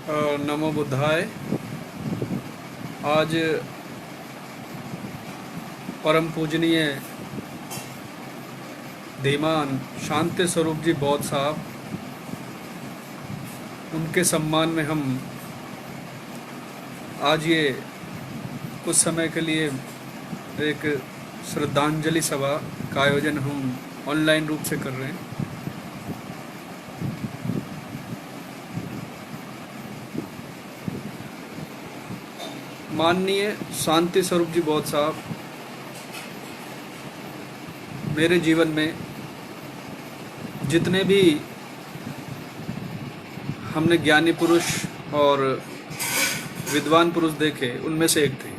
नमो बुद्धाय। आज परम पूजनीय धीमान शांति स्वरूप जी बौद्ध साहब, उनके सम्मान में हम आज ये कुछ समय के लिए एक श्रद्धांजलि सभा का आयोजन हम ऑनलाइन रूप से कर रहे हैं। माननीय शांति स्वरूप जी बौद्ध साहब मेरे जीवन में जितने भी हमने ज्ञानी पुरुष और विद्वान पुरुष देखे, उनमें से एक थे।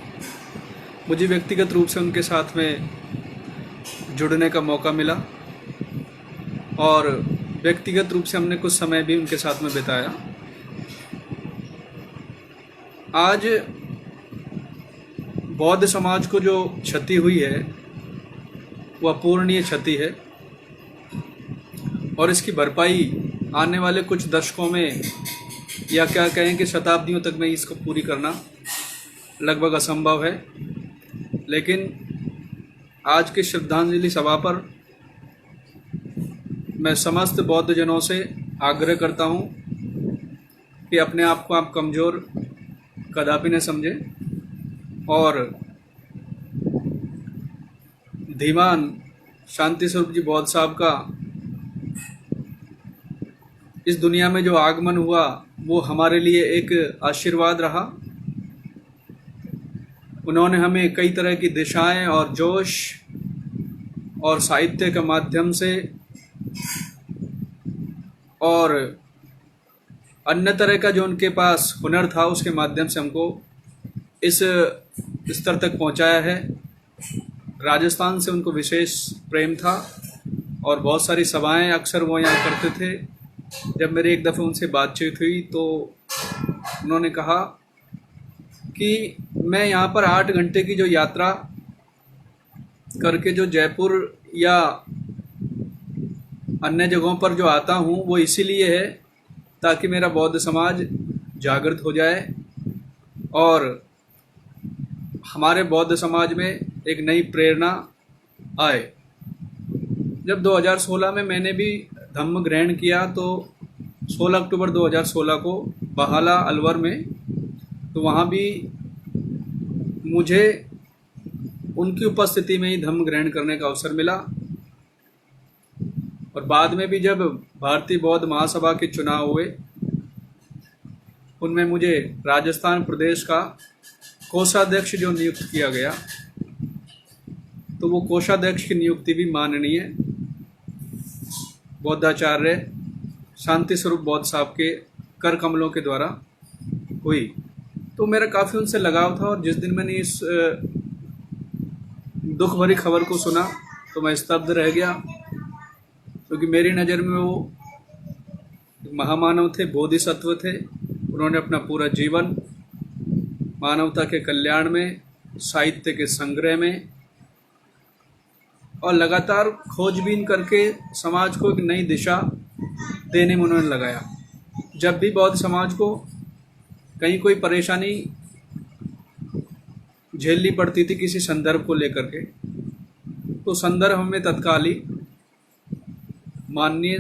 मुझे व्यक्तिगत रूप से उनके साथ में जुड़ने का मौका मिला और व्यक्तिगत रूप से हमने कुछ समय भी उनके साथ में बिताया। आज बौद्ध समाज को जो क्षति हुई है वह अपूरणीय क्षति है और इसकी भरपाई आने वाले कुछ दशकों में या क्या कहें कि शताब्दियों तक में इसको पूरी करना लगभग असंभव है। लेकिन आज की श्रद्धांजलि सभा पर मैं समस्त बौद्ध जनों से आग्रह करता हूं कि अपने आप को आप कमज़ोर कदापि न समझें और धीमान शांति स्वरूप जी बौद्ध साहब का इस दुनिया में जो आगमन हुआ वो हमारे लिए एक आशीर्वाद रहा। उन्होंने हमें कई तरह की दिशाएं और जोश और साहित्य के माध्यम से और अन्य तरह का जो उनके पास हुनर था उसके माध्यम से हमको इस स्तर तक पहुंचाया है। राजस्थान से उनको विशेष प्रेम था और बहुत सारी सभाएं अक्सर वो यहाँ करते थे। जब मेरी एक दफ़े उनसे बातचीत हुई तो उन्होंने कहा कि मैं यहाँ पर 8 घंटे की जो यात्रा करके जो जयपुर या अन्य जगहों पर जो आता हूँ वो इसीलिए है ताकि मेरा बौद्ध समाज जागृत हो जाए और हमारे बौद्ध समाज में एक नई प्रेरणा आए। जब 2016 में मैंने भी धम्म ग्रहण किया तो 16 अक्टूबर 2016 को बहाला अलवर में, तो वहाँ भी मुझे उनकी उपस्थिति में ही धम्म ग्रहण करने का अवसर मिला। और बाद में भी जब भारतीय बौद्ध महासभा के चुनाव हुए उनमें मुझे राजस्थान प्रदेश का कोषाध्यक्ष जो नियुक्त किया गया, तो वो कोषाध्यक्ष की नियुक्ति भी माननीय बौद्धाचार्य शांति स्वरूप बौद्ध साहब के कर कमलों के द्वारा हुई। तो मेरा काफ़ी उनसे लगाव था और जिस दिन मैंने इस दुख भरी खबर को सुना तो मैं स्तब्ध रह गया, क्योंकि मेरी नज़र में वो महामानव थे, बोधिसत्व थे। उन्होंने अपना पूरा जीवन मानवता के कल्याण में, साहित्य के संग्रह में और लगातार खोजबीन करके समाज को एक नई दिशा देने में उन्होंने लगाया। जब भी बौद्ध समाज को कहीं कोई परेशानी झेलनी पड़ती थी किसी संदर्भ को लेकर के, तो संदर्भ हमें तत्काल ही माननीय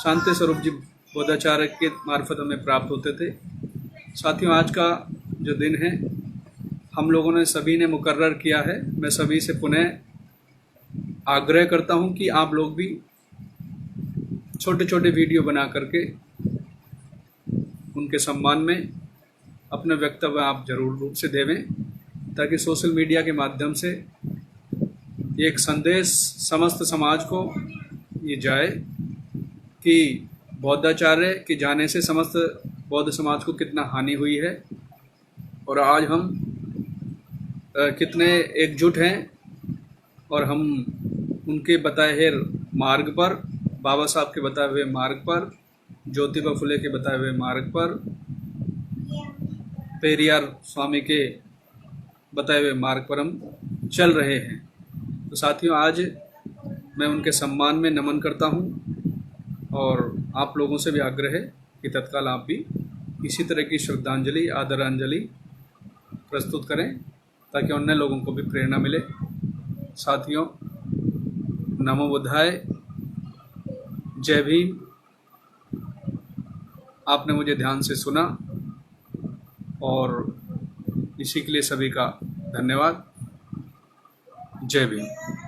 शांति स्वरूप जी बौद्धाचार्य के मार्फत हमें प्राप्त होते थे। साथियों, आज का जो दिन है हम लोगों ने सभी ने मुकर्रर किया है। मैं सभी से पुनः आग्रह करता हूं कि आप लोग भी छोटे छोटे वीडियो बना करके उनके सम्मान में अपने वक्तव्य आप जरूर रूप से देवें, ताकि सोशल मीडिया के माध्यम से एक संदेश समस्त समाज को ये जाए कि बौद्धाचार्य के जाने से समस्त बौद्ध समाज को कितना हानि हुई है और आज हम कितने एकजुट हैं और हम उनके बताए हुए मार्ग पर, बाबा साहब के बताए हुए मार्ग पर, ज्योतिबा फुले के बताए हुए मार्ग पर, पेरियार स्वामी के बताए हुए मार्ग पर हम चल रहे हैं। तो साथियों, आज मैं उनके सम्मान में नमन करता हूं और आप लोगों से भी आग्रह है कि तत्काल आप भी इसी तरह की श्रद्धांजलि, आदरांजलि प्रस्तुत करें ताकि अन्य लोगों को भी प्रेरणा मिले। साथियों, नमो बुद्धाय, जय भीम। आपने मुझे ध्यान से सुना और इसी के लिए सभी का धन्यवाद। जय भीम।